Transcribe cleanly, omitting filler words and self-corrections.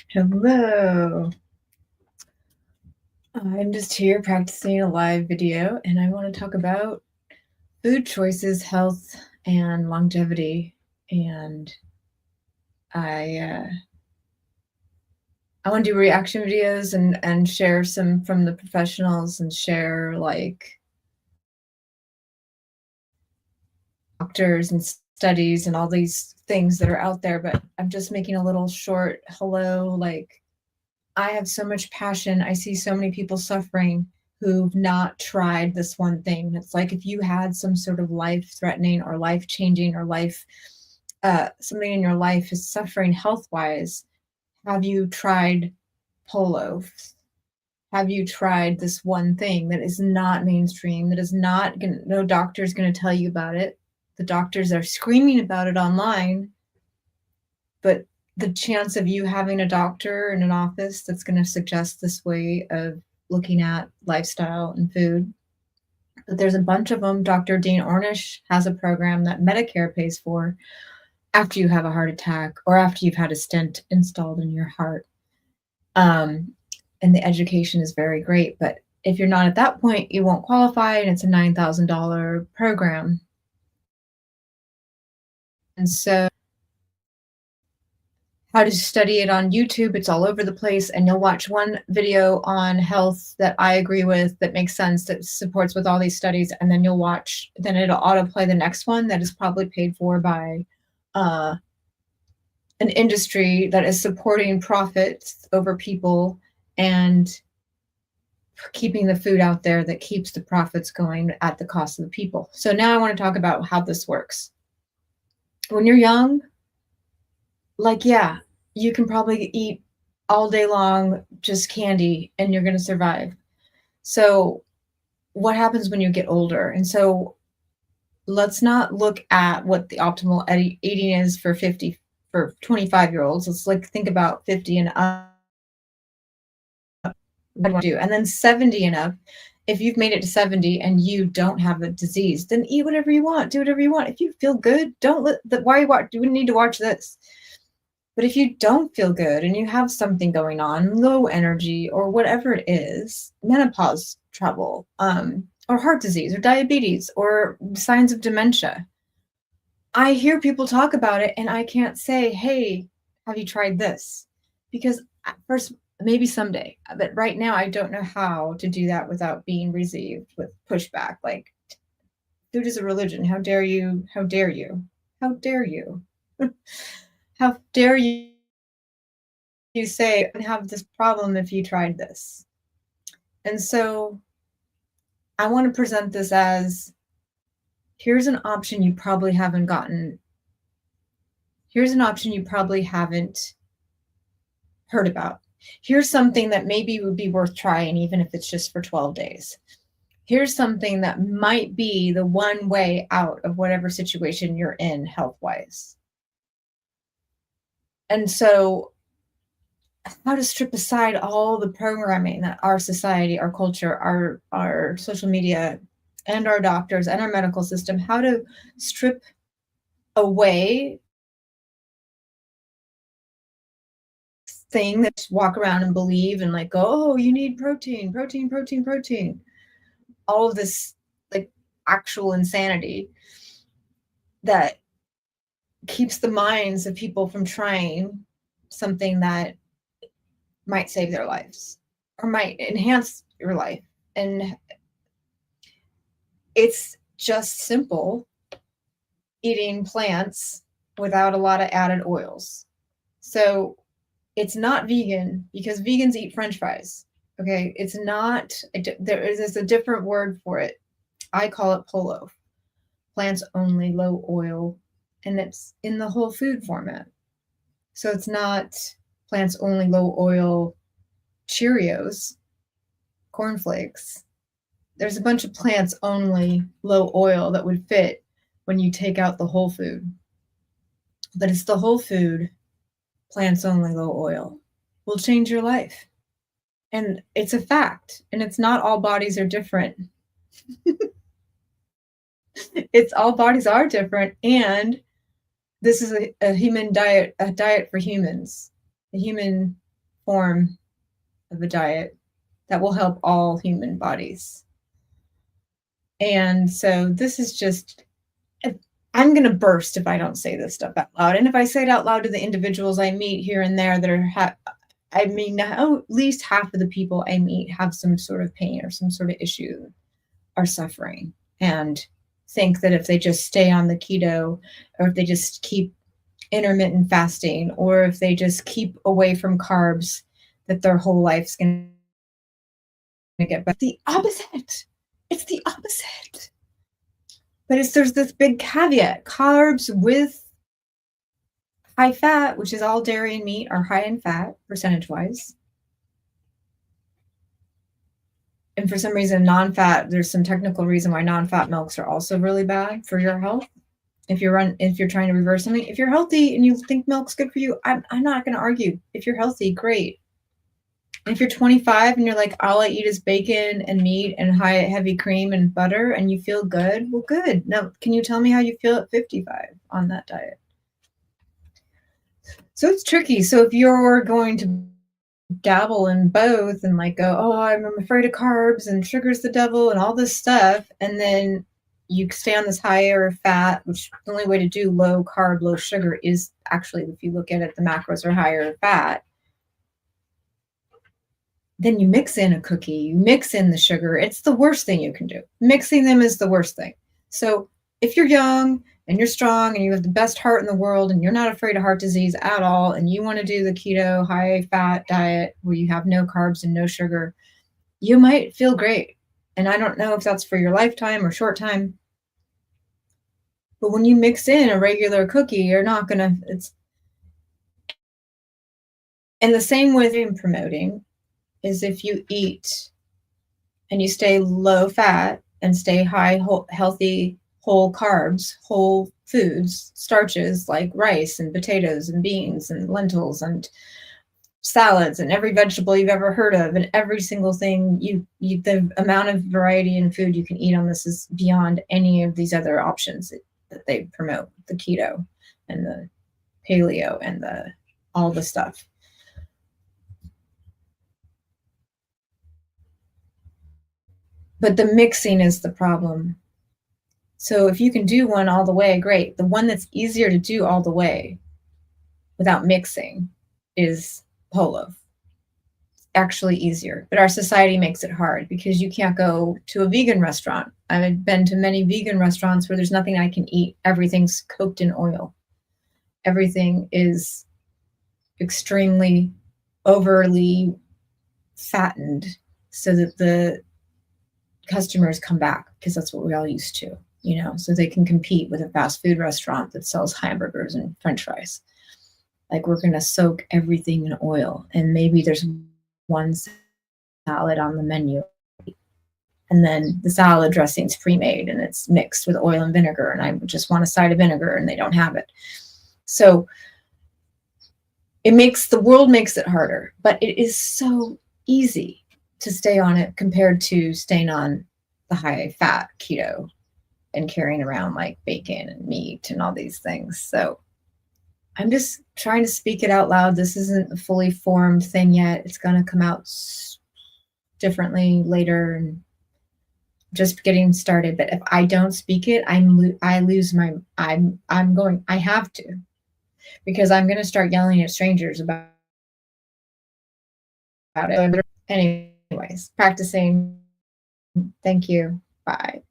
Hello. I'm just here practicing a live video, and I want to talk about food choices, health, and longevity. And I I want to do reaction videos and share some from the professionals and share like doctors and studies and all these things that are out there. But I'm just making a little short hello, like I have so much passion. I see so many people suffering who've not tried this one thing. It's like if you had some sort of life threatening or life changing or something in your life is suffering health wise. Have you tried Polowf? Have you tried this one thing that is not mainstream, that is not gonna, no doctor's going to tell you about it? The doctors are screaming about it online, but the chance of you having a doctor in an office that's going to suggest this way of looking at lifestyle and food. But there's a bunch of them. Dr. Dean Ornish has a program that Medicare pays for after you have a heart attack or after you've had a stent installed in your heart. And the education is very great. But if you're not at that point, you won't qualify, and it's a $9,000 program. And so how to study it on YouTube. It's all over the place, and you'll watch one video on health that I agree with, that makes sense, that supports with all these studies, and then then it'll autoplay the next one that is probably paid for by an industry that is supporting profits over people and keeping the food out there that keeps the profits going at the cost of the people. So now I want to talk about how this works. When you're young, like, yeah, you can probably eat all day long just candy and you're going to survive. So what happens when you get older? And so let's not look at what the optimal eating is for 25-year-olds. Let's like think about 50 and up. What do, and then 70 and up. If you've made it to 70 and you don't have a disease, then eat whatever you want, do whatever you want. If you feel good, don't let the why you watch. Do we need to watch this? But if you don't feel good and you have something going on, low energy or whatever it is, menopause trouble, or heart disease or diabetes or signs of dementia, I hear people talk about it and I can't say, hey, have you tried this? Because first, maybe someday, but right now I don't know how to do that without being received with pushback. Like, food is a religion. How dare you? How dare you? How dare you? How dare you say I have this problem if you tried this? And so I want to present this as, here's an option you probably haven't gotten. Here's an option you probably haven't heard about. Here's something that maybe would be worth trying, even if it's just for 12 days. Here's something that might be the one way out of whatever situation you're in health-wise. And so how to strip aside all the programming that our society, our culture, our social media, and our doctors and our medical system, how to strip away thing that walk around and believe and like, oh, you need protein, protein, protein, protein. All of this like actual insanity that keeps the minds of people from trying something that might save their lives or might enhance your life. And it's just simple eating plants without a lot of added oils. So it's not vegan because vegans eat French fries. Okay, it's not, there is a different word for it. I call it Polowf, plants only, low oil, and it's in the whole food format. So it's not plants only, low oil Cheerios, cornflakes. There's a bunch of plants only, low oil that would fit when you take out the whole food. But it's the whole food, plants only, low oil, will change your life. And it's a fact. And it's not all bodies are different. It's all bodies are different. And this is a human diet, a diet for humans. The human form of a diet that will help all human bodies. And so this is just, I'm going to burst if I don't say this stuff out loud. And if I say it out loud to the individuals I meet here and there that are, I mean, at least half of the people I meet have some sort of pain or some sort of issue, are suffering, and think that if they just stay on the keto, or if they just keep intermittent fasting, or if they just keep away from carbs, that their whole life's going to get better. The opposite. It's the opposite. But there's this big caveat. Carbs with high fat, which is all dairy and meat, are high in fat percentage-wise. And for some reason, non-fat, there's some technical reason why non-fat milks are also really bad for your health. If you're trying to reverse something, if you're healthy and you think milk's good for you, I'm not going to argue. If you're healthy, great. If you're 25 and you're like, all I eat is bacon and meat and heavy cream and butter, and you feel good, well, good. Now, can you tell me how you feel at 55 on that diet? So it's tricky. So if you're going to dabble in both and like go, oh, I'm afraid of carbs and sugar's the devil and all this stuff, and then you stay on this higher fat, which the only way to do low carb, low sugar is actually, if you look at it, the macros are higher fat. Then you mix in a cookie, you mix in the sugar. It's the worst thing you can do. Mixing them is the worst thing. So if you're young and you're strong and you have the best heart in the world and you're not afraid of heart disease at all, and you want to do the keto high fat diet where you have no carbs and no sugar, you might feel great. And I don't know if that's for your lifetime or short time, but when you mix in a regular cookie, you're not going to, it's, and the same with promoting is if you eat and you stay low fat and stay high, healthy, whole carbs, whole foods, starches like rice and potatoes and beans and lentils and salads and every vegetable you've ever heard of, and every single thing the amount of variety in food you can eat on this is beyond any of these other options that they promote, the keto and the paleo and all the stuff. But the mixing is the problem. So if you can do one all the way, great. The one that's easier to do all the way without mixing is Polowf. It's actually easier, but our society makes it hard because you can't go to a vegan restaurant. I've been to many vegan restaurants where there's nothing I can eat. Everything's cooked in oil. Everything is extremely overly fattened so that the customers come back, because that's what we're all used to, so they can compete with a fast food restaurant that sells hamburgers and French fries. Like, we're going to soak everything in oil, and maybe there's one salad on the menu, and then the salad dressing's pre-made and it's mixed with oil and vinegar, and I just want a side of vinegar and they don't have it. So the world makes it harder, but it is so easy to stay on it compared to staying on the high fat keto and carrying around like bacon and meat and all these things. So I'm just trying to speak it out loud. This isn't a fully formed thing yet. It's going to come out differently later, and just getting started. But if I don't speak it, I lose my, I have to, because I'm going to start yelling at strangers about it. Anyways, practicing. Thank you. Bye.